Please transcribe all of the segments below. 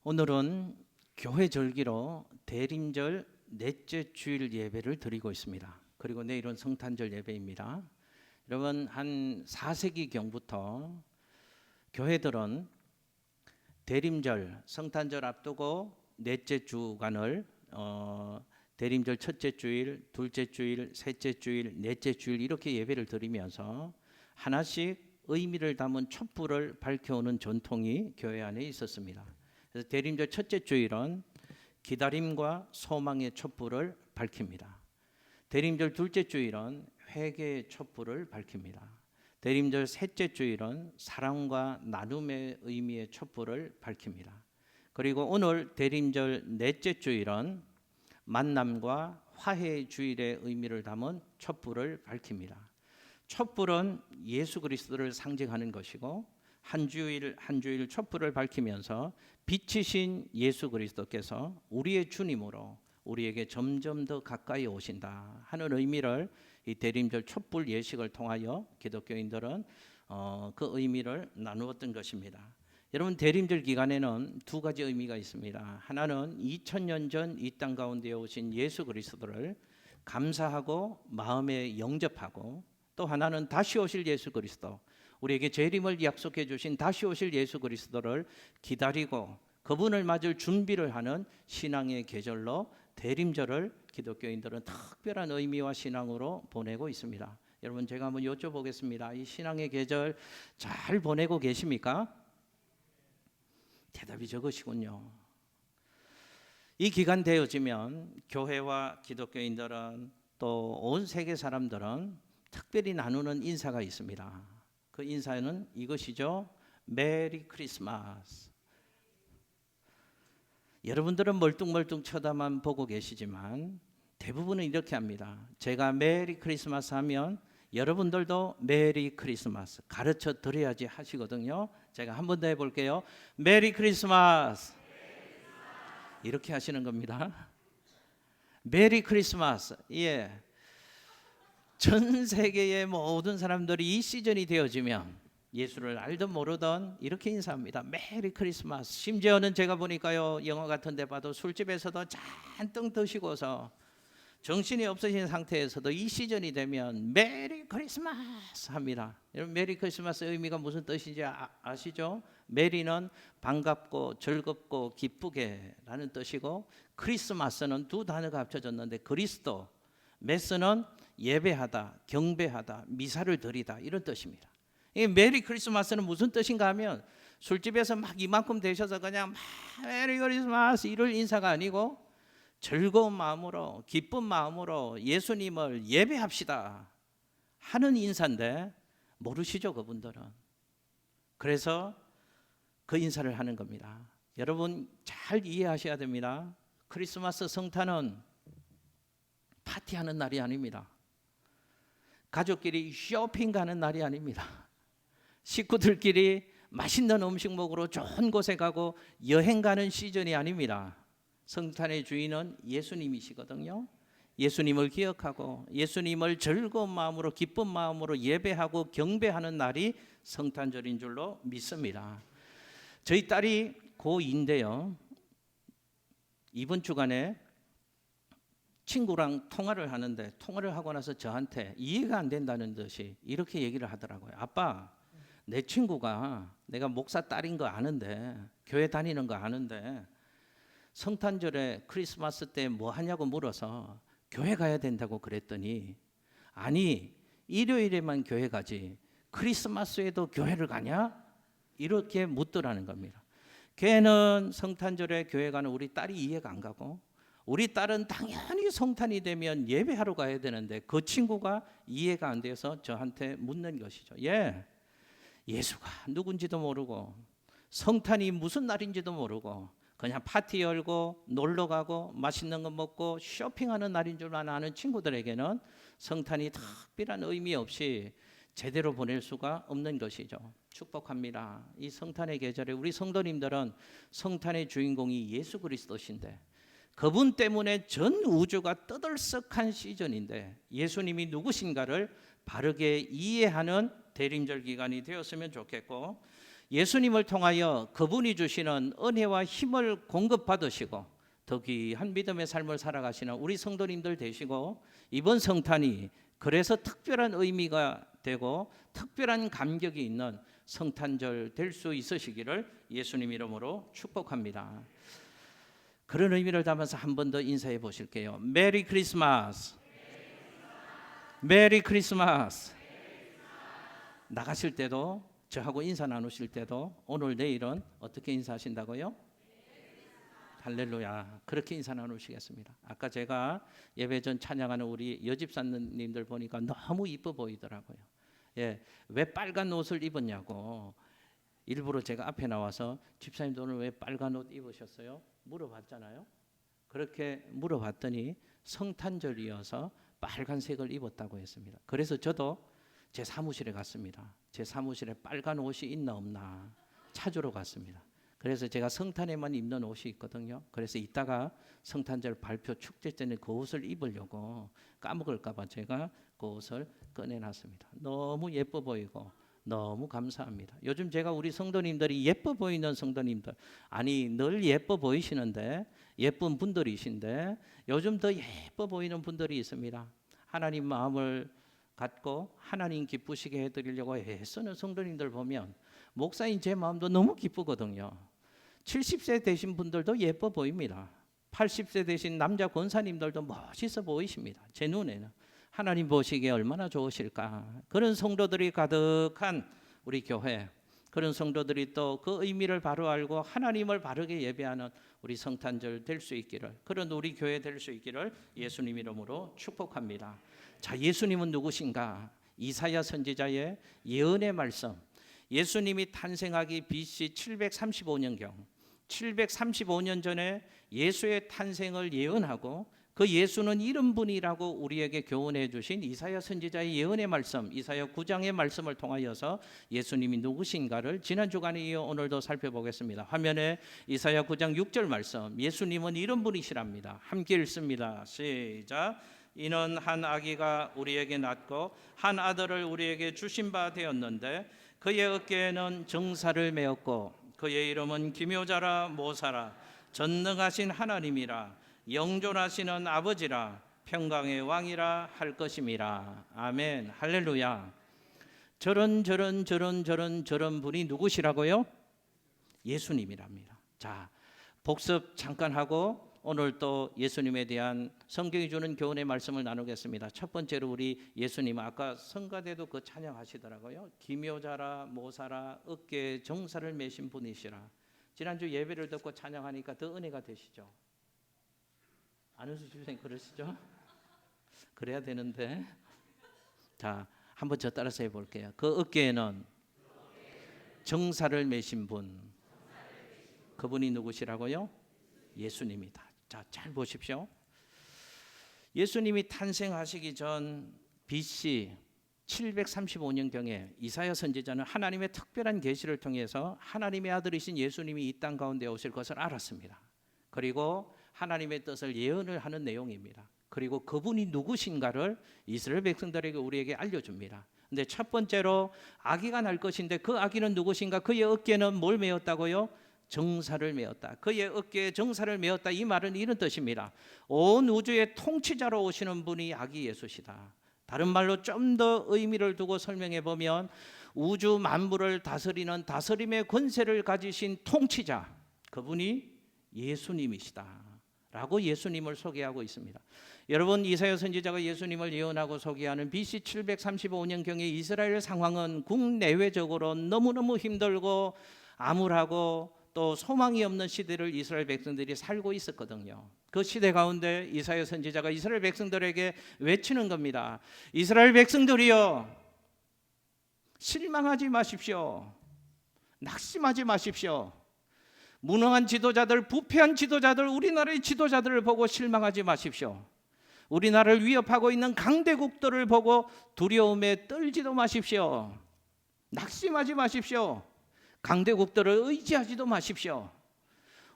오늘은 교회 절기로 대림절 넷째 주일 예배를 드리고 있습니다. 그리고 내일은 성탄절 예배입니다. 여러분, 한 4세기경부터 교회들은 대림절, 성탄절 앞두고 넷째 주간을 대림절 첫째 주일, 둘째 주일, 셋째 주일, 넷째 주일 이렇게 예배를 드리면서 하나씩 의미를 담은 촛불을 밝혀오는 전통이 교회 안에 있었습니다. 그래서 대림절 첫째 주일은 기다림과 소망의 촛불을 밝힙니다. 대림절 둘째 주일은 회개의 촛불을 밝힙니다. 대림절 셋째 주일은 사랑과 나눔의 의미의 촛불을 밝힙니다. 그리고 오늘 대림절 넷째 주일은 만남과 화해의 주일의 의미를 담은 촛불을 밝힙니다. 촛불은 예수 그리스도를 상징하는 것이고 한 주일 한 주일 촛불을 밝히면서 빛이신 예수 그리스도께서 우리의 주님으로 우리에게 점점 더 가까이 오신다 하는 의미를 이 대림절 촛불 예식을 통하여 기독교인들은 그 의미를 나누었던 것입니다. 여러분, 대림절 기간에는 두 가지 의미가 있습니다. 하나는 2000년 전 이 땅 가운데 오신 예수 그리스도를 감사하고 마음에 영접하고, 또 하나는 다시 오실 예수 그리스도, 우리에게 재림을 약속해 주신 다시 오실 예수 그리스도를 기다리고 그분을 맞을 준비를 하는 신앙의 계절로 대림절을 기독교인들은 특별한 의미와 신앙으로 보내고 있습니다. 여러분, 제가 한번 여쭤보겠습니다. 이 신앙의 계절 잘 보내고 계십니까? 대답이 적으시군요. 이 기간 되어지면 교회와 기독교인들은 또 온 세계 사람들은 특별히 나누는 인사가 있습니다. 그 인사는 이것이죠. 메리 크리스마스. 여러분들은 멀뚱멀뚱 쳐다만 보고 계시지만 대부분은 이렇게 합니다. 제가 메리 크리스마스 하면 여러분들도 메리 크리스마스 가르쳐 드려야지 하시거든요. 제가 한 번 더 해볼게요. 메리 크리스마스. 이렇게 하시는 겁니다. 메리 크리스마스. 예. 전 세계의 모든 사람들이 이 시즌이 되어지면 예수를 알든 모르든 이렇게 인사합니다. 메리 크리스마스. 심지어는 제가 보니까요, 영화 같은 데 봐도 술집에서도 잔뜩 드시고서 정신이 없으신 상태에서도 이 시즌이 되면 메리 크리스마스 합니다. 여러분, 메리 크리스마스의 의미가 무슨 뜻인지 아시죠? 메리는 반갑고 즐겁고 기쁘게 라는 뜻이고, 크리스마스는 두 단어가 합쳐졌는데 그리스도, 메스는 예배하다, 경배하다, 미사를 드리다 이런 뜻입니다. 이 메리 크리스마스는 무슨 뜻인가 하면 술집에서 막 이만큼 되셔서 그냥 막 메리 크리스마스 이럴 인사가 아니고 즐거운 마음으로 기쁜 마음으로 예수님을 예배합시다 하는 인사인데 모르시죠, 그분들은. 그래서 그 인사를 하는 겁니다. 여러분, 잘 이해하셔야 됩니다. 크리스마스 성탄은 파티하는 날이 아닙니다. 가족끼리 쇼핑 가는 날이 아닙니다. 식구들끼리 맛있는 음식 먹으러 좋은 곳에 가고 여행 가는 시즌이 아닙니다. 성탄의 주인은 예수님이시거든요. 예수님을 기억하고 예수님을 즐거운 마음으로 기쁜 마음으로 예배하고 경배하는 날이 성탄절인 줄로 믿습니다. 저희 딸이 고2인데요. 이번 주간에 친구랑 통화를 하는데, 통화를 하고 나서 저한테 이해가 안 된다는 듯이 이렇게 얘기를 하더라고요. 아빠, 내 친구가 내가 목사 딸인 거 아는데, 교회 다니는 거 아는데 성탄절에 크리스마스 때 뭐 하냐고 물어서 교회 가야 된다고 그랬더니, 아니 일요일에만 교회 가지 크리스마스에도 교회를 가냐? 이렇게 묻더라는 겁니다. 걔는 성탄절에 교회 가는 우리 딸이 이해가 안 가고, 우리 딸은 당연히 성탄이 되면 예배하러 가야 되는데 그 친구가 이해가 안 돼서 저한테 묻는 것이죠. 예수가 누군지도 모르고 성탄이 무슨 날인지도 모르고 그냥 파티 열고 놀러 가고 맛있는 거 먹고 쇼핑하는 날인 줄만 아는 친구들에게는 성탄이 특별한 의미 없이 제대로 보낼 수가 없는 것이죠. 축복합니다. 이 성탄의 계절에 우리 성도님들은 성탄의 주인공이 예수 그리스도신데, 그분 때문에 전 우주가 떠들썩한 시즌인데 예수님이 누구신가를 바르게 이해하는 대림절 기간이 되었으면 좋겠고, 예수님을 통하여 그분이 주시는 은혜와 힘을 공급받으시고 더 귀한 믿음의 삶을 살아가시는 우리 성도님들 되시고, 이번 성탄이 그래서 특별한 의미가 되고 특별한 감격이 있는 성탄절 될 수 있으시기를 예수님 이름으로 축복합니다. 그런 의미를 담아서 한 번 더 인사해 보실게요. 메리 크리스마스. 메리 크리스마스. 나가실 때도, 저하고 인사 나누실 때도 오늘 내일은 어떻게 인사하신다고요? 할렐루야. 그렇게 인사 나누시겠습니다. 아까 제가 예배 전 찬양하는 우리 여집사님들 보니까 너무 이뻐 보이더라고요. 예, 왜 빨간 옷을 입었냐고 일부러 제가 앞에 나와서 집사님도 오늘 왜 빨간 옷 입으셨어요? 물어봤잖아요. 그렇게 물어봤더니 성탄절이어서 빨간색을 입었다고 했습니다. 그래서 저도 제 사무실에 갔습니다. 제 사무실에 빨간 옷이 있나 없나 찾으러 갔습니다. 그래서 제가 성탄에만 입는 옷이 있거든요. 그래서 이따가 성탄절 발표 축제 때는 그 옷을 입으려고 까먹을까 봐 제가 그 옷을 꺼내놨습니다. 너무 예뻐 보이고 너무 감사합니다. 요즘 제가 우리 성도님들이 예뻐 보이는 성도님들, 아니 늘 예뻐 보이시는데 예쁜 분들이신데 요즘 더 예뻐 보이는 분들이 있습니다. 하나님 마음을 갖고 하나님 기쁘시게 해드리려고 애쓰는 성도님들 보면 목사인 제 마음도 너무 기쁘거든요. 70세 되신 분들도 예뻐 보입니다. 80세 되신 남자 권사님들도 멋있어 보이십니다. 제 눈에는 하나님 보시기에 얼마나 좋으실까. 그런 성도들이 가득한 우리 교회, 그런 성도들이 또 그 의미를 바로 알고 하나님을 바르게 예배하는 우리 성탄절 될 수 있기를, 그런 우리 교회 될 수 있기를 예수님 이름으로 축복합니다. 자, 예수님은 누구신가? 이사야 선지자의 예언의 말씀, 예수님이 탄생하기 BC 735년경 735년 전에 예수의 탄생을 예언하고 그 예수는 이런 분이라고 우리에게 교훈해 주신 이사야 선지자의 예언의 말씀, 이사야 9장의 말씀을 통하여서 예수님이 누구신가를 지난 주간에 이어 오늘도 살펴보겠습니다. 화면에 이사야 9장 6절 말씀, 예수님은 이런 분이시랍니다. 함께 읽습니다. 시작. 이는 한 아기가 우리에게 낳고 한 아들을 우리에게 주신 바 되었는데 그의 어깨에는 정사를 메었고 그의 이름은 기묘자라 모사라 전능하신 하나님이라 영존하시는 아버지라 평강의 왕이라 할 것임이라. 아멘. 할렐루야. 저런 분이 누구시라고요? 예수님이랍니다. 자, 복습 잠깐 하고 오늘 또 예수님에 대한 성경이 주는 교훈의 말씀을 나누겠습니다. 첫 번째로 우리 예수님, 아까 성가대도 그 찬양하시더라고요. 기묘자라 모사라 어깨에 정사를 메신 분이시라. 지난주 예배를 듣고 찬양하니까 더 은혜가 되시죠? 안은수 집사님 그러시죠? 그래야 되는데. 자, 한번 저 따라서 해볼게요. 그 어깨에는 정사를 메신 분, 그분이 누구시라고요? 예수님이다. 자, 잘 보십시오. 예수님이 탄생하시기 전 BC 735년경에 이사야 선지자는 하나님의 특별한 계시를 통해서 하나님의 아들이신 예수님이 이 땅 가운데 오실 것을 알았습니다. 그리고 하나님의 뜻을 예언을 하는 내용입니다. 그리고 그분이 누구신가를 이스라엘 백성들에게 우리에게 알려줍니다. 근데 첫 번째로 아기가 날 것인데 그 아기는 누구신가? 그의 어깨는 뭘 메었다고요? 정사를 메었다. 그의 어깨에 정사를 메었다. 이 말은 이런 뜻입니다. 온 우주의 통치자로 오시는 분이 아기 예수시다. 다른 말로 좀 더 의미를 두고 설명해 보면 우주 만물을 다스리는 다스림의 권세를 가지신 통치자, 그분이 예수님이시다 라고 예수님을 소개하고 있습니다. 여러분, 이사야 선지자가 예수님을 예언하고 소개하는 BC 735년경의 이스라엘 상황은 국내외적으로 너무너무 힘들고 암울하고 또 소망이 없는 시대를 이스라엘 백성들이 살고 있었거든요. 그 시대 가운데 이사야 선지자가 이스라엘 백성들에게 외치는 겁니다. 이스라엘 백성들이여, 실망하지 마십시오. 낙심하지 마십시오. 무능한 지도자들, 부패한 지도자들, 우리나라의 지도자들을 보고 실망하지 마십시오. 우리나라를 위협하고 있는 강대국들을 보고 두려움에 떨지도 마십시오. 낙심하지 마십시오. 강대국들을 의지하지도 마십시오.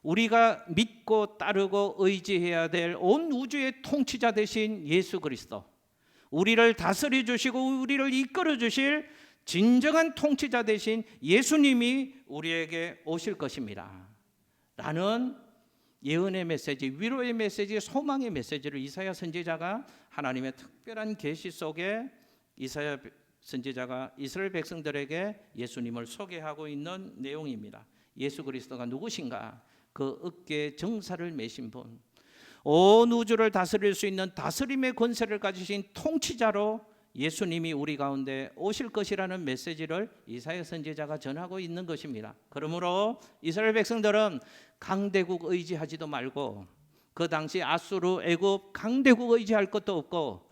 우리가 믿고 따르고 의지해야 될 온 우주의 통치자 되신 예수 그리스도, 우리를 다스려 주시고 우리를 이끌어 주실 진정한 통치자 되신 예수님이 우리에게 오실 것입니다 라는 예언의 메시지, 위로의 메시지, 소망의 메시지를 이사야 선지자가 하나님의 특별한 계시 속에 이사야 선지자가 이스라엘 백성들에게 예수님을 소개하고 있는 내용입니다. 예수 그리스도가 누구신가? 그 어깨에 정사를 메신 분, 온 우주를 다스릴 수 있는 다스림의 권세를 가지신 통치자로 예수님이 우리 가운데 오실 것이라는 메시지를 이사야 선지자가 전하고 있는 것입니다. 그러므로 이스라엘 백성들은 강대국 의지하지도 말고, 그 당시 아수르, 애굽 강대국 의지할 것도 없고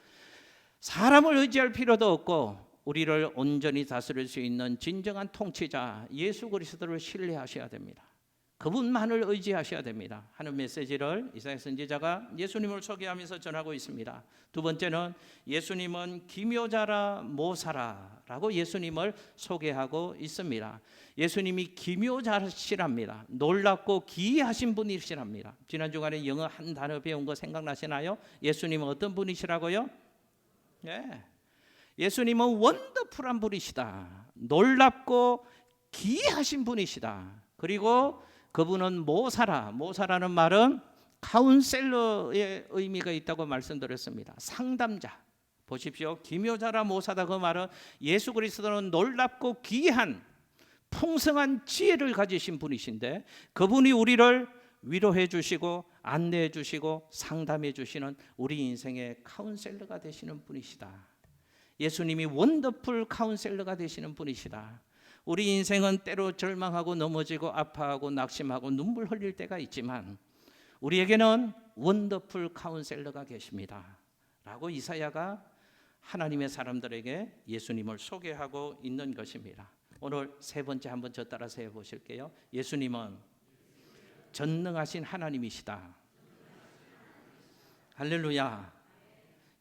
사람을 의지할 필요도 없고 우리를 온전히 다스릴 수 있는 진정한 통치자 예수 그리스도를 신뢰하셔야 됩니다. 그분만을 의지하셔야 됩니다 하는 메시지를 이사야 선지자가 예수님을 소개하면서 전하고 있습니다. 두 번째는 예수님은 기묘자라 모사라 라고 예수님을 소개하고 있습니다. 예수님이 기묘자시랍니다. 놀랍고 기이하신 분이시랍니다. 지난 주간에 영어 한 단어 배운 거 생각나시나요? 예수님은 어떤 분이시라고요? 네. 예수님은 원더풀한 분이시다. 놀랍고 기이하신 분이시다. 그리고 그분은 모사라, 모사라는 말은 카운셀러의 의미가 있다고 말씀드렸습니다. 상담자. 보십시오. 기묘자라 모사다, 그 말은 예수 그리스도는 놀랍고 귀한 풍성한 지혜를 가지신 분이신데 그분이 우리를 위로해 주시고 안내해 주시고 상담해 주시는 우리 인생의 카운셀러가 되시는 분이시다. 예수님이 원더풀 카운셀러가 되시는 분이시다. 우리 인생은 때로 절망하고 넘어지고 아파하고 낙심하고 눈물 흘릴 때가 있지만 우리에게는 원더풀 카운셀러가 계십니다 라고 이사야가 하나님의 사람들에게 예수님을 소개하고 있는 것입니다. 오늘 세 번째 한번 저 따라서 해보실게요. 예수님은 전능하신 하나님이시다. 할렐루야.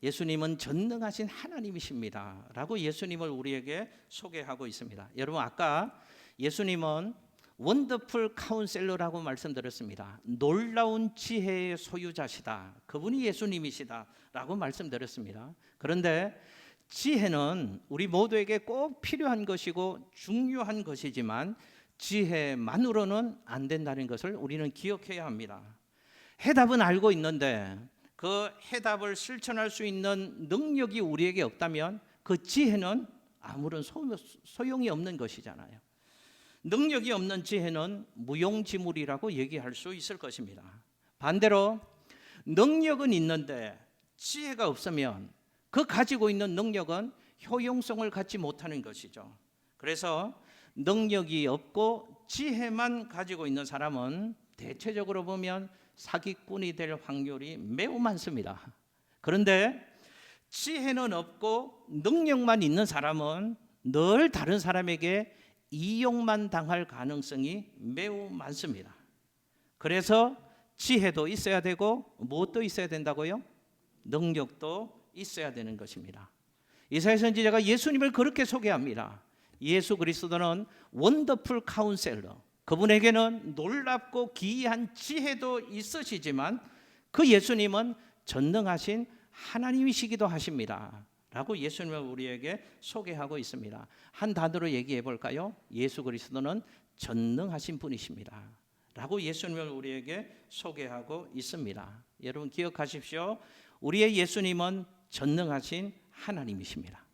예수님은 전능하신 하나님이십니다 라고 예수님을 우리에게 소개하고 있습니다. 여러분, 아까 예수님은 원더풀 카운셀러라고 말씀드렸습니다. 놀라운 지혜의 소유자시다. 그분이 예수님이시다 라고 말씀드렸습니다. 그런데 지혜는 우리 모두에게 꼭 필요한 것이고 중요한 것이지만 지혜만으로는 안 된다는 것을 우리는 기억해야 합니다. 해답은 알고 있는데 그 해답을 실천할 수 있는 능력이 우리에게 없다면 그 지혜는 아무런 소용이 없는 것이잖아요. 능력이 없는 지혜는 무용지물이라고 얘기할 수 있을 것입니다. 반대로 능력은 있는데 지혜가 없으면 그 가지고 있는 능력은 효용성을 갖지 못하는 것이죠. 그래서 능력이 없고 지혜만 가지고 있는 사람은 대체적으로 보면 사기꾼이 될 확률이 매우 많습니다. 그런데 지혜는 없고 능력만 있는 사람은 늘 다른 사람에게 이용만 당할 가능성이 매우 많습니다. 그래서 지혜도 있어야 되고 무엇도 있어야 된다고요? 능력도 있어야 되는 것입니다. 이사야 선지자가 예수님을 그렇게 소개합니다. 예수 그리스도는 원더풀 카운셀러, 그분에게는 놀랍고 기이한 지혜도 있으시지만 그 예수님은 전능하신 하나님이시기도 하십니다 라고 예수님을 우리에게 소개하고 있습니다. 한 단어로 얘기해 볼까요? 예수 그리스도는 전능하신 분이십니다 라고 예수님을 우리에게 소개하고 있습니다. 여러분 기억하십시오. 우리의 예수님은 전능하신 하나님이십니다.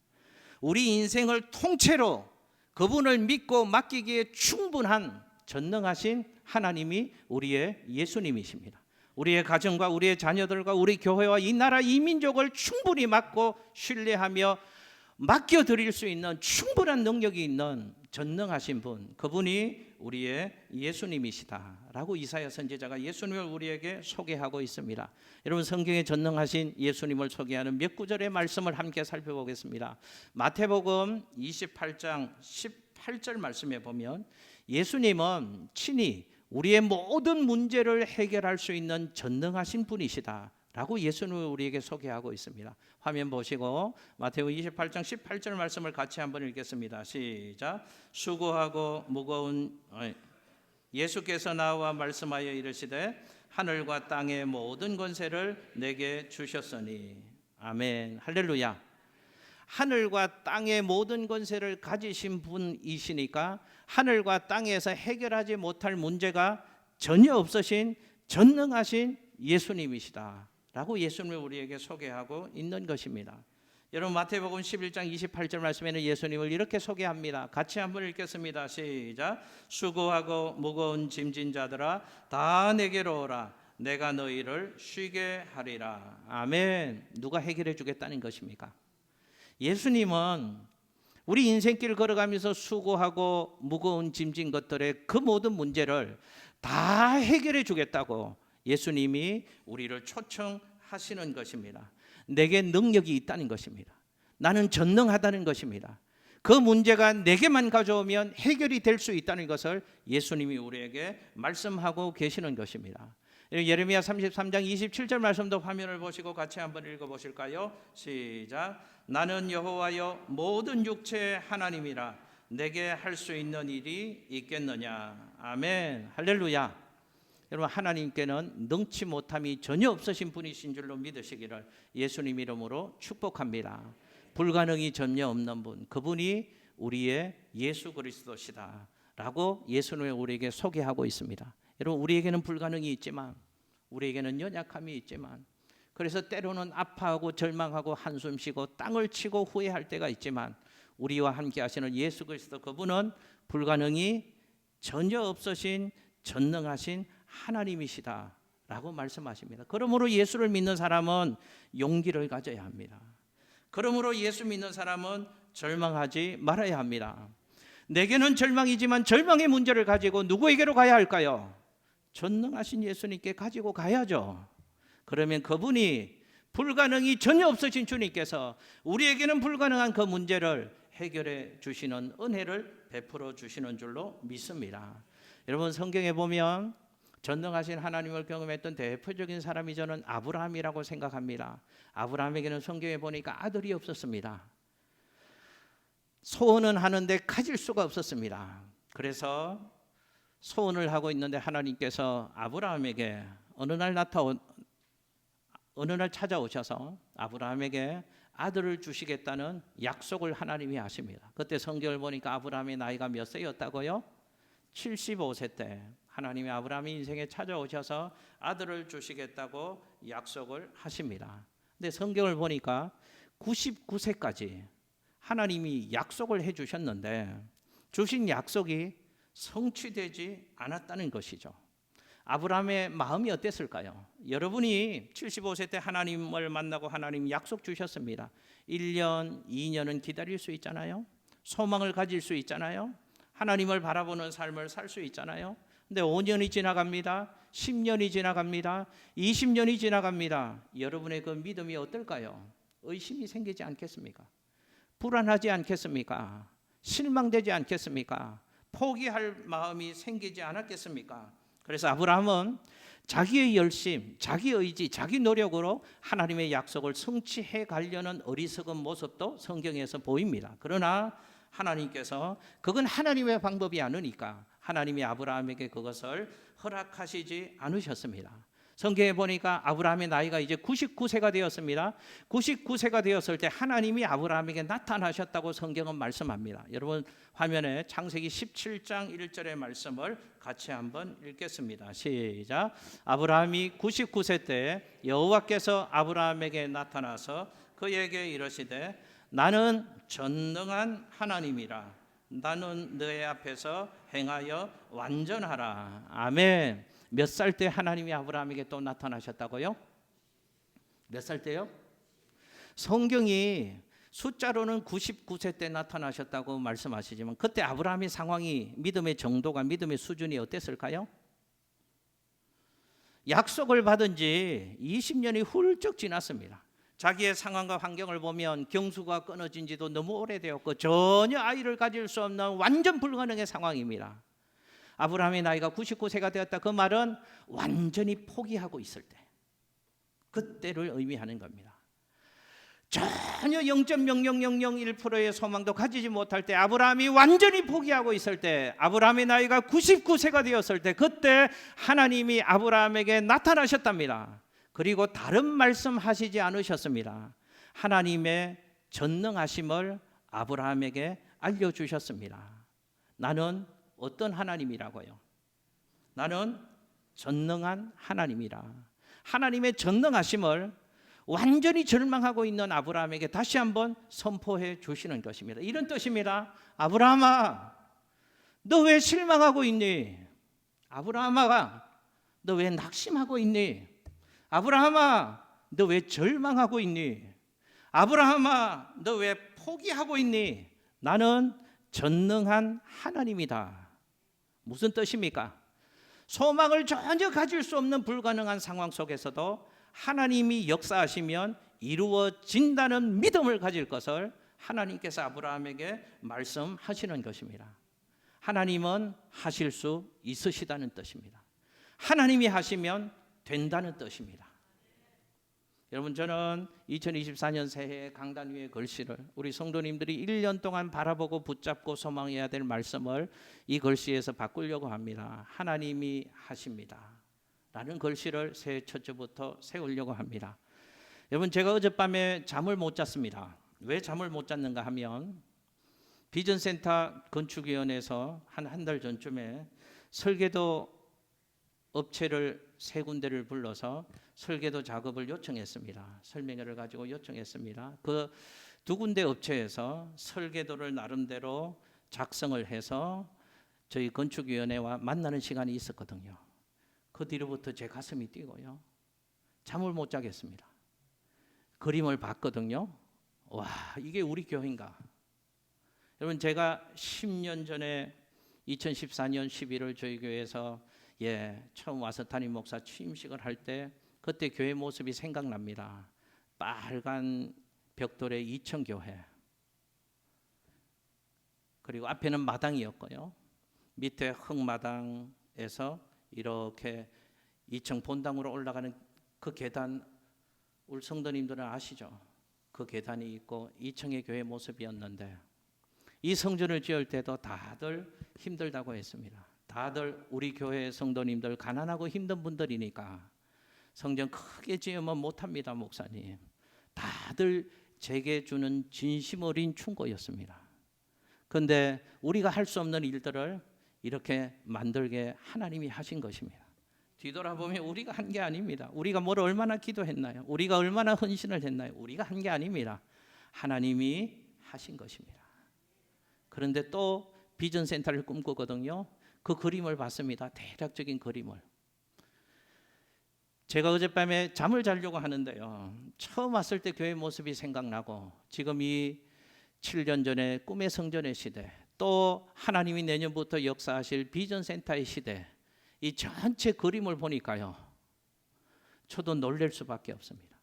우리 인생을 통째로 그분을 믿고 맡기기에 충분한 전능하신 하나님이 우리의 예수님이십니다. 우리의 가정과 우리의 자녀들과 우리 교회와 이 나라 이 민족을 충분히 맡고 신뢰하며 맡겨드릴 수 있는 충분한 능력이 있는 전능하신 분, 그분이 우리의 예수님이시다라고 이사야 선지자가 예수님을 우리에게 소개하고 있습니다. 여러분, 성경에 전능하신 예수님을 소개하는 몇 구절의 말씀을 함께 살펴보겠습니다. 마태복음 28장 18절 말씀에 보면 예수님은 친히 우리의 모든 문제를 해결할 수 있는 전능하신 분이시다 라고 예수님을 우리에게 소개하고 있습니다. 화면 보시고 마태복음 28장 18절 말씀을 같이 한번 읽겠습니다. 시작. 수고하고 무거운 예수께서 나와 말씀하여 이르시되 하늘과 땅의 모든 권세를 내게 주셨으니. 아멘. 할렐루야. 하늘과 땅의 모든 권세를 가지신 분이시니까 하늘과 땅에서 해결하지 못할 문제가 전혀 없으신 전능하신 예수님이시다 라고 예수님을 우리에게 소개하고 있는 것입니다. 여러분 마태복음 11장 28절 말씀에는 예수님을 이렇게 소개합니다. 같이 한번 읽겠습니다. 시작. 수고하고 무거운 짐진 자들아 다 내게로 오라. 내가 너희를 쉬게 하리라. 아멘. 누가 해결해 주겠다는 것입니까? 예수님은 우리 인생길 걸어가면서 수고하고 무거운 짐진 것들의 그 모든 문제를 다 해결해 주겠다고 예수님이 우리를 초청하시는 것입니다. 내게 능력이 있다는 것입니다. 나는 전능하다는 것입니다. 그 문제가 내게만 가져오면 해결이 될 수 있다는 것을 예수님이 우리에게 말씀하고 계시는 것입니다. 예레미야 33장 27절 말씀도 화면을 보시고 같이 한번 읽어보실까요? 시작. 나는 여호와여 모든 육체의 하나님이라 내게 할 수 있는 일이 있겠느냐. 아멘. 할렐루야. 여러분 하나님께는 능치 못함이 전혀 없으신 분이신 줄로 믿으시기를 예수님 이름으로 축복합니다. 불가능이 전혀 없는 분, 그분이 우리의 예수 그리스도시다 라고 예수님이 우리에게 소개하고 있습니다. 여러분 우리에게는 불가능이 있지만, 우리에게는 연약함이 있지만, 그래서 때로는 아파하고 절망하고 한숨 쉬고 땅을 치고 후회할 때가 있지만, 우리와 함께 하시는 예수 그리스도 그분은 불가능이 전혀 없으신 전능하신 하나님이시다 라고 말씀하십니다. 그러므로 예수를 믿는 사람은 용기를 가져야 합니다. 그러므로 예수 믿는 사람은 절망하지 말아야 합니다. 내게는 절망이지만 절망의 문제를 가지고 누구에게로 가야 할까요? 전능하신 예수님께 가지고 가야죠. 그러면 그분이 불가능이 전혀 없으신 주님께서 우리에게는 불가능한 그 문제를 해결해 주시는 은혜를 베풀어 주시는 줄로 믿습니다. 여러분 성경에 보면 전능하신 하나님을 경험했던 대표적인 사람이 저는 아브라함이라고 생각합니다. 아브라함에게는 성경에 보니까 아들이 없었습니다. 소원은 하는데 가질 수가 없었습니다. 그래서 소원을 하고 있는데 하나님께서 아브라함에게 어느 날 찾아오셔서 아브라함에게 아들을 주시겠다는 약속을 하나님이 하십니다. 그때 성경을 보니까 아브라함의 나이가 몇 세였다고요? 75세 때 하나님이 아브라함의 인생에 찾아오셔서 아들을 주시겠다고 약속을 하십니다. 근데 성경을 보니까 99세까지 하나님이 약속을 해주셨는데 주신 약속이 성취되지 않았다는 것이죠. 아브라함의 마음이 어땠을까요? 여러분이 75세 때 하나님을 만나고 하나님 약속 주셨습니다. 1년, 2년은 기다릴 수 있잖아요. 소망을 가질 수 있잖아요. 하나님을 바라보는 삶을 살 수 있잖아요. 근데 5년이 지나갑니다. 10년이 지나갑니다. 20년이 지나갑니다. 여러분의 그 믿음이 어떨까요? 의심이 생기지 않겠습니까? 불안하지 않겠습니까? 실망되지 않겠습니까? 포기할 마음이 생기지 않았겠습니까? 그래서 아브라함은 자기의 열심, 자기 의지, 자기 노력으로 하나님의 약속을 성취해 가려는 어리석은 모습도 성경에서 보입니다. 그러나 하나님께서 그건 하나님의 방법이 아니니까 하나님이 아브라함에게 그것을 허락하시지 않으셨습니다. 성경에 보니까 아브라함의 나이가 이제 99세가 되었습니다. 99세가 되었을 때 하나님이 아브라함에게 나타나셨다고 성경은 말씀합니다. 여러분 화면에 창세기 17장 1절의 말씀을 같이 한번 읽겠습니다. 시작. 아브라함이 99세 때 여호와께서 아브라함에게 나타나서 그에게 이르시되 나는 전능한 하나님이라. 나는 너의 앞에서 행하여 완전하라. 아멘. 몇 살 때 하나님이 아브라함에게 또 나타나셨다고요? 몇 살 때요? 성경이 숫자로는 99세 때 나타나셨다고 말씀하시지만 그때 아브라함의 상황이 믿음의 정도가 믿음의 수준이 어땠을까요? 약속을 받은 지 20년이 훌쩍 지났습니다. 자기의 상황과 환경을 보면 경수가 끊어진 지도 너무 오래되었고 전혀 아이를 가질 수 없는 완전 불가능의 상황입니다. 아브라함의 나이가 99세가 되었다. 그 말은 완전히 포기하고 있을 때, 그때를 의미하는 겁니다. 전혀 0.0001%의 소망도 가지지 못할 때, 아브라함이 완전히 포기하고 있을 때, 아브라함의 나이가 99세가 되었을 때, 그때 하나님이 아브라함에게 나타나셨답니다. 그리고 다른 말씀하시지 않으셨습니다. 하나님의 전능하심을 아브라함에게 알려주셨습니다. 나는 어떤 하나님이라고요? 나는 전능한 하나님이라. 하나님의 전능하심을 완전히 절망하고 있는 아브라함에게 다시 한번 선포해 주시는 것입니다. 이런 뜻입니다. 아브라함아, 너 왜 실망하고 있니? 아브라함아, 너 왜 낙심하고 있니? 아브라함아, 너 왜 절망하고 있니? 아브라함아, 너 왜 포기하고 있니? 나는 전능한 하나님이다. 무슨 뜻입니까? 소망을 전혀 가질 수 없는 불가능한 상황 속에서도 하나님이 역사하시면 이루어진다는 믿음을 가질 것을 하나님께서 아브라함에게 말씀하시는 것입니다. 하나님은 하실 수 있으시다는 뜻입니다. 하나님이 하시면 된다는 뜻입니다. 여러분, 저는 2024년 새해 강단 위의 글씨를 우리 성도님들이 1년 동안 바라보고 붙잡고 소망해야 될 말씀을 이 글씨에서 바꾸려고 합니다. 하나님이 하십니다 라는 글씨를 새해 첫째부터 세우려고 합니다. 여러분, 제가 어젯밤에 잠을 못 잤습니다. 왜 잠을 못 잤는가 하면 비전센터 건축위원회에서 한 달 전쯤에 설계도 업체를 세 군데를 불러서 설계도 작업을 요청했습니다. 설명회를 가지고 요청했습니다. 그 두 군데 업체에서 설계도를 나름대로 작성을 해서 저희 건축위원회와 만나는 시간이 있었거든요. 그 뒤로부터 제 가슴이 뛰고요. 잠을 못 자겠습니다. 그림을 봤거든요. 와, 이게 우리 교회인가? 여러분, 제가 10년 전에 2014년 11월 저희 교회에서 처음 와서 담임 목사 취임식을 할 때 그때 교회 모습이 생각납니다. 빨간 벽돌의 2층 교회, 그리고 앞에는 마당이었고요. 밑에 흙마당에서 이렇게 2층 본당으로 올라가는 그 계단, 우리 성도님들은 아시죠? 그 계단이 있고 2층의 교회 모습이었는데 이 성전을 지을 때도 다들 힘들다고 했습니다. 다들 우리 교회 성도님들 가난하고 힘든 분들이니까 성전 크게 지으면 못합니다, 목사님. 다들 제게 주는 진심 어린 충고였습니다. 그런데 우리가 할 수 없는 일들을 이렇게 만들게 하나님이 하신 것입니다. 뒤돌아보면 우리가 한 게 아닙니다. 우리가 뭘 얼마나 기도했나요? 우리가 얼마나 헌신을 했나요? 우리가 한 게 아닙니다. 하나님이 하신 것입니다. 그런데 또 비전센터를 꿈꾸거든요. 그 그림을 봤습니다. 대략적인 그림을. 제가 어젯밤에 잠을 자려고 하는데요. 처음 왔을 때 교회 모습이 생각나고 지금 이 7년 전에 꿈의 성전의 시대, 또 하나님이 내년부터 역사하실 비전센터의 시대, 이 전체 그림을 보니까요. 저도 놀랄 수밖에 없습니다.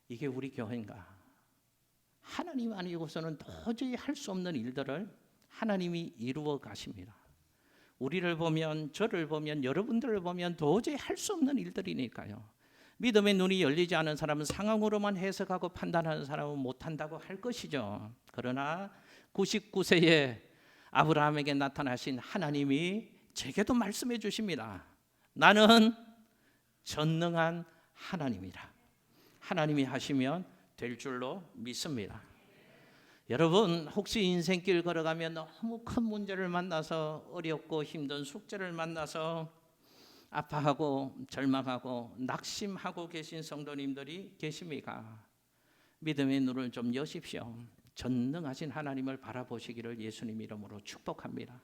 이게 우리 교회인가? 하나님 아니고서는 도저히 할 수 없는 일들을 하나님이 이루어 가십니다. 우리를 보면, 저를 보면, 여러분들을 보면 도저히 할 수 없는 일들이니까요. 믿음의 눈이 열리지 않은 사람은 상황으로만 해석하고 판단하는 사람은 못한다고 할 것이죠. 그러나 99세에 아브라함에게 나타나신 하나님이 제게도 말씀해 주십니다. 나는 전능한 하나님이라. 하나님이 하시면 될 줄로 믿습니다. 여러분, 혹시 인생길 걸어가면 너무 큰 문제를 만나서 어렵고 힘든 숙제를 만나서 아파하고 절망하고 낙심하고 계신 성도님들이 계십니까? 믿음의 눈을 좀 여십시오. 전능하신 하나님을 바라보시기를 예수님 이름으로 축복합니다.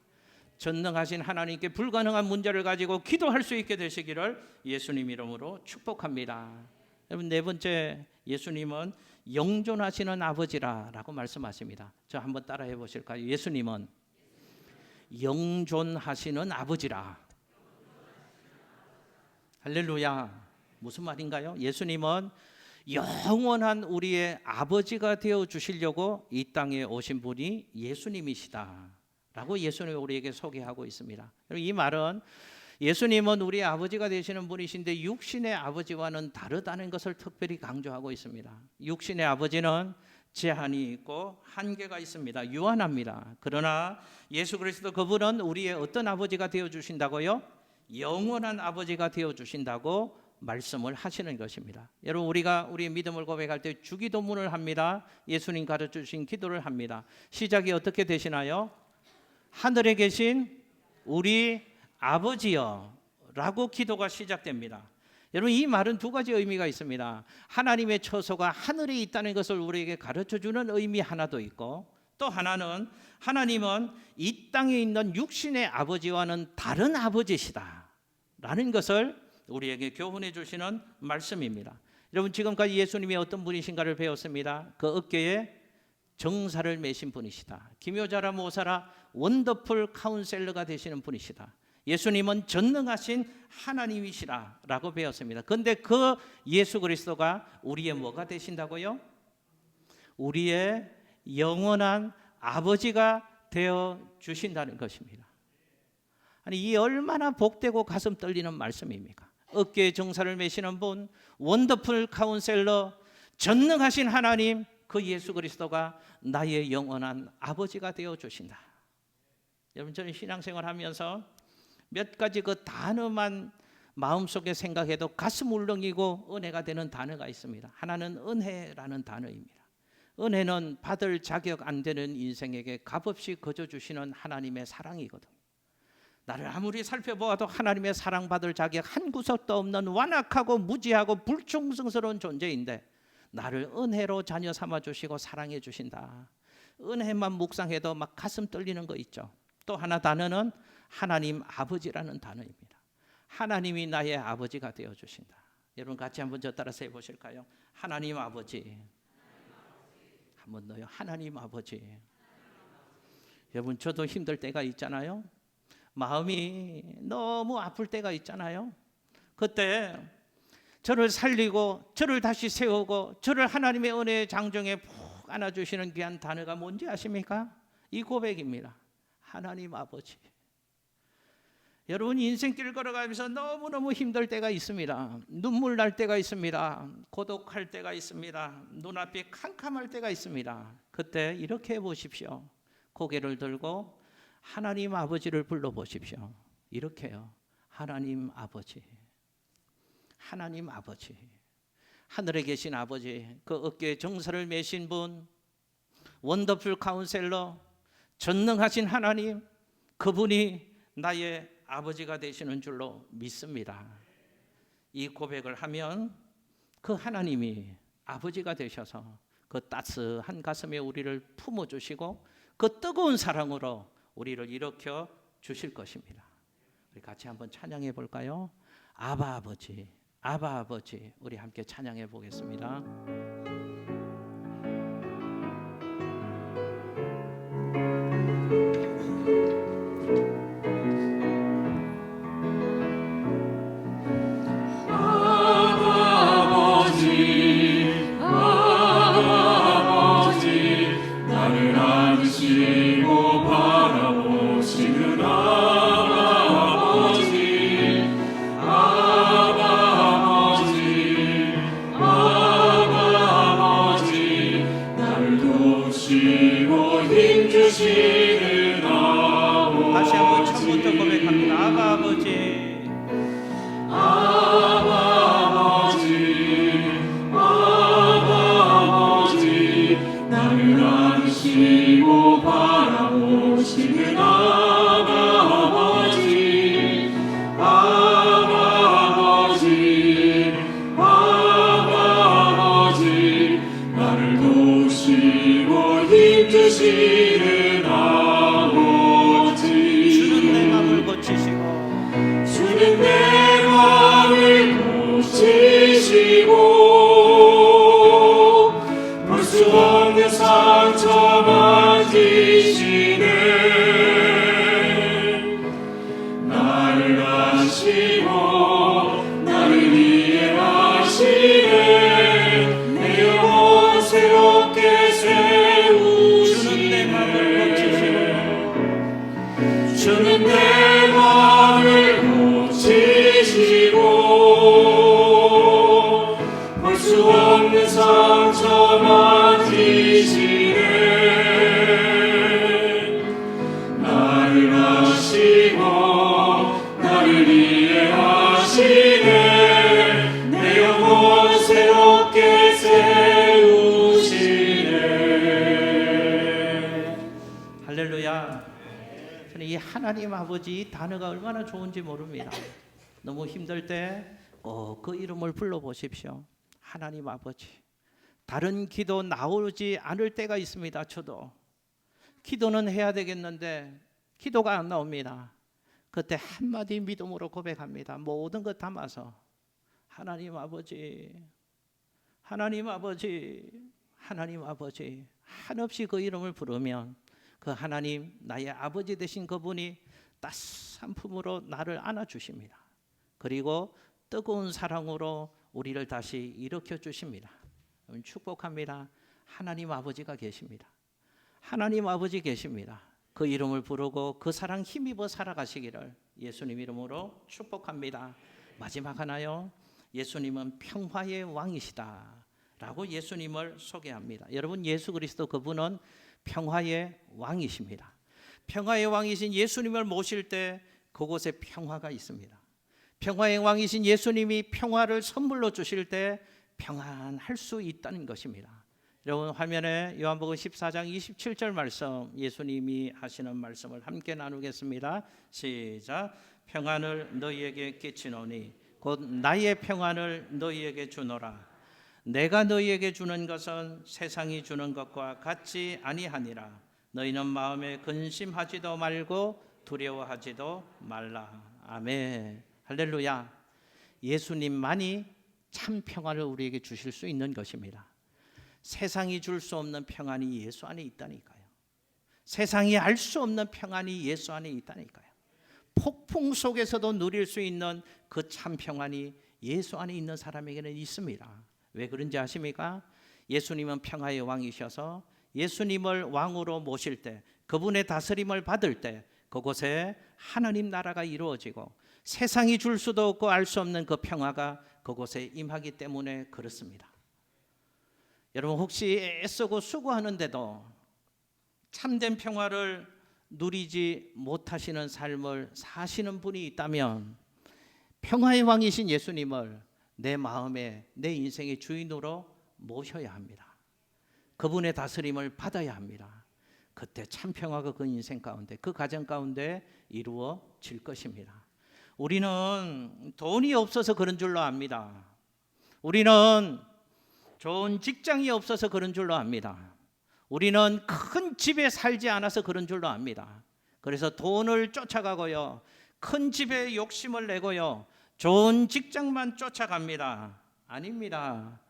전능하신 하나님께 불가능한 문제를 가지고 기도할 수 있게 되시기를 예수님 이름으로 축복합니다. 여러분, 네 번째, 예수님은 영존하시는 아버지라고 말씀하십니다. 저 한번 따라해 보실까요? 예수님은 영존하시는 아버지라. 할렐루야. 무슨 말인가요? 예수님은 영원한 우리의 아버지가 되어 주시려고 이 땅에 오신 분이 예수님이시다 라고 예수님이 우리에게 소개하고 있습니다. 이 말은 예수님은 우리의 아버지가 되시는 분이신데 육신의 아버지와는 다르다는 것을 특별히 강조하고 있습니다. 육신의 아버지는 제한이 있고 한계가 있습니다. 유한합니다. 그러나 예수 그리스도 그분은 우리의 어떤 아버지가 되어 주신다고요? 영원한 아버지가 되어 주신다고 말씀을 하시는 것입니다. 여러분, 우리가 우리의 믿음을 고백할 때 주기도문을 합니다. 예수님 가르쳐 주신 기도를 합니다. 시작이 어떻게 되시나요? 하늘에 계신 우리 아버지여 라고 기도가 시작됩니다. 여러분, 이 말은 두 가지 의미가 있습니다. 하나님의 처소가 하늘에 있다는 것을 우리에게 가르쳐주는 의미 하나도 있고, 또 하나는 하나님은 이 땅에 있는 육신의 아버지와는 다른 아버지시다 라는 것을 우리에게 교훈해 주시는 말씀입니다. 여러분, 지금까지 예수님이 어떤 분이신가를 배웠습니다. 그 어깨에 정사를 매신 분이시다. 기묘자라 모사라 원더풀 카운셀러가 되시는 분이시다. 예수님은 전능하신 하나님이시라 라고 배웠습니다. 그런데 그 예수 그리스도가 우리의 뭐가 되신다고요? 우리의 영원한 아버지가 되어 주신다는 것입니다. 아니, 이 얼마나 복되고 가슴 떨리는 말씀입니까? 어깨에 정사를 매시는 분, 원더풀 카운셀러, 전능하신 하나님, 그 예수 그리스도가 나의 영원한 아버지가 되어 주신다. 여러분, 저는 신앙생활 하면서 몇 가지 그 단어만 마음속에 생각해도 가슴 울렁이고 은혜가 되는 단어가 있습니다. 하나는 은혜라는 단어입니다. 은혜는 받을 자격 안 되는 인생에게 값없이 거저 주시는 하나님의 사랑이거든요. 나를 아무리 살펴보아도 하나님의 사랑받을 자격 한 구석도 없는 완악하고 무지하고 불충성스러운 존재인데 나를 은혜로 자녀 삼아 주시고 사랑해 주신다. 은혜만 묵상해도 막 가슴 떨리는 거 있죠. 또 하나 단어는 하나님 아버지라는 단어입니다. 하나님이 나의 아버지가 되어 주신다. 여러분, 같이 한번 저 따라서 해보실까요? 하나님 아버지. 한번 더요. 하나님 아버지. 여러분, 저도 힘들 때가 있잖아요. 마음이 너무 아플 때가 있잖아요. 그때 저를 살리고 저를 다시 세우고 저를 하나님의 은혜의 장정에 푹 안아주시는 귀한 단어가 뭔지 아십니까? 이 고백입니다. 하나님 아버지. 여러분, 인생길 걸어가면서 너무너무 힘들 때가 있습니다. 눈물 날 때가 있습니다. 고독할 때가 있습니다. 눈앞이 캄캄할 때가 있습니다. 그때 이렇게 해보십시오. 고개를 들고 하나님 아버지를 불러보십시오. 이렇게요. 하나님 아버지. 하나님 아버지. 하늘에 계신 아버지, 그 어깨에 정사를 매신 분, 원더풀 카운셀러, 전능하신 하나님, 그분이 나의 아버지가 되시는 줄로 믿습니다. 이 고백을 하면 그 하나님이 아버지가 되셔서 그 따스한 가슴에 우리를 품어주시고 그 뜨거운 사랑으로 우리를 일으켜 주실 것입니다. 우리 같이 한번 찬양해 볼까요? 아바 아버지, 아바 아버지. 우리 함께 찬양해 보겠습니다. 다시 한번 처음부터 고백합니다. 아바 아버지, 아바 아버지, 아바 아버지, 나를 안으시고 바라보시는 아바 아버지, 아바 아버지, 아바 아버지, 나를 도우시고 힘주시는 아버지. 주는 내 맘을 고치시고 주는 내 맘을 고치시고 볼 수 없는 상처 만지시네. 나를 아시고 나를 이해하시네. 내 영혼 새롭게 세우시네. 주는 내 맘을 고치시고 볼 수 없는 상처 만지시네. 나를 아시고 나를 이해하시네. 하나님 아버지 이 단어가 얼마나 좋은지 모릅니다. 너무 힘들 때 그 이름을 불러보십시오. 하나님 아버지. 다른 기도 나오지 않을 때가 있습니다. 저도 기도는 해야 되겠는데 기도가 안 나옵니다. 그때 한마디 믿음으로 고백합니다. 모든 것 담아서 하나님 아버지, 하나님 아버지, 하나님 아버지. 한없이 그 이름을 부르면 그 하나님, 나의 아버지 되신 그분이 따스한 품으로 나를 안아주십니다. 그리고 뜨거운 사랑으로 우리를 다시 일으켜 주십니다. 축복합니다. 하나님 아버지가 계십니다. 하나님 아버지 계십니다. 그 이름을 부르고 그 사랑 힘입어 살아가시기를 예수님 이름으로 축복합니다. 마지막 하나요. 예수님은 평화의 왕이시다 라고 예수님을 소개합니다. 여러분, 예수 그리스도 그분은 평화의 왕이십니다. 평화의 왕이신 예수님을 모실 때 그곳에 평화가 있습니다. 평화의 왕이신 예수님이 평화를 선물로 주실 때 평안할 수 있다는 것입니다. 여러분, 화면에 요한복음 14장 27절 말씀, 예수님이 하시는 말씀을 함께 나누겠습니다. 시작. 평안을 너희에게 끼치노니 곧 나의 평안을 너희에게 주노라. 내가 너희에게 주는 것은 세상이 주는 것과 같지 아니하니라. 너희는 마음에 근심하지도 말고 두려워하지도 말라. 아멘. 할렐루야. 예수님만이 참 평안을 우리에게 주실 수 있는 것입니다. 세상이 줄 수 없는 평안이 예수 안에 있다니까요. 세상이 알 수 없는 평안이 예수 안에 있다니까요. 폭풍 속에서도 누릴 수 있는 그 참 평안이 예수 안에 있는 사람에게는 있습니다. 왜 그런지 아십니까? 예수님은 평화의 왕이셔서 예수님을 왕으로 모실 때, 그분의 다스림을 받을 때 그곳에 하나님 나라가 이루어지고 세상이 줄 수도 없고 알 수 없는 그 평화가 그곳에 임하기 때문에 그렇습니다. 여러분, 혹시 애쓰고 수고하는데도 참된 평화를 누리지 못하시는 삶을 사시는 분이 있다면 평화의 왕이신 예수님을 내 마음에, 내 인생의 주인으로 모셔야 합니다. 그분의 다스림을 받아야 합니다. 그때 참 평화가 그 인생 가운데, 그 가정 가운데 이루어질 것입니다. 우리는 돈이 없어서 그런 줄로 압니다. 우리는 좋은 직장이 없어서 그런 줄로 압니다. 우리는 큰 집에 살지 않아서 그런 줄로 압니다. 그래서 돈을 쫓아가고요, 큰 집에 욕심을 내고요, 좋은 직장만 쫓아갑니다. 아닙니다.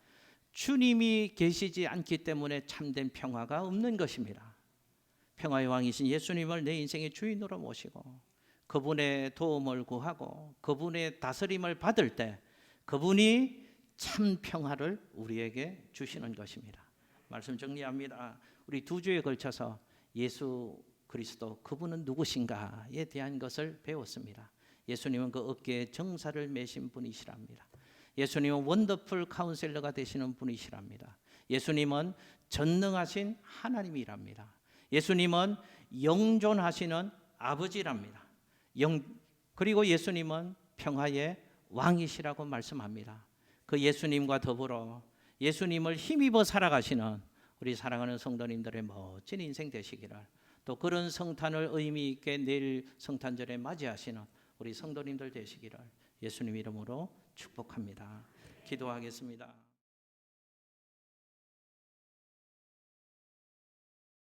주님이 계시지 않기 때문에 참된 평화가 없는 것입니다. 평화의 왕이신 예수님을 내 인생의 주인으로 모시고 그분의 도움을 구하고 그분의 다스림을 받을 때 그분이 참 평화를 우리에게 주시는 것입니다. 말씀 정리합니다. 우리 2주에 걸쳐서 예수 그리스도 그분은 누구신가에 대한 것을 배웠습니다. 예수님은 그 어깨에 정사를 매신 분이시랍니다. 예수님은 원더풀 카운셀러가 되시는 분이시랍니다. 예수님은 전능하신 하나님이랍니다. 예수님은 영존하시는 아버지랍니다. 그리고 예수님은 평화의 왕이시라고 말씀합니다. 그 예수님과 더불어 예수님을 힘입어 살아가시는 우리 사랑하는 성도님들의 멋진 인생 되시기를, 또 그런 성탄을 의미 있게 내일 성탄절에 맞이하시는 우리 성도님들 되시기를 예수님 이름으로 축복합니다. 기도하겠습니다.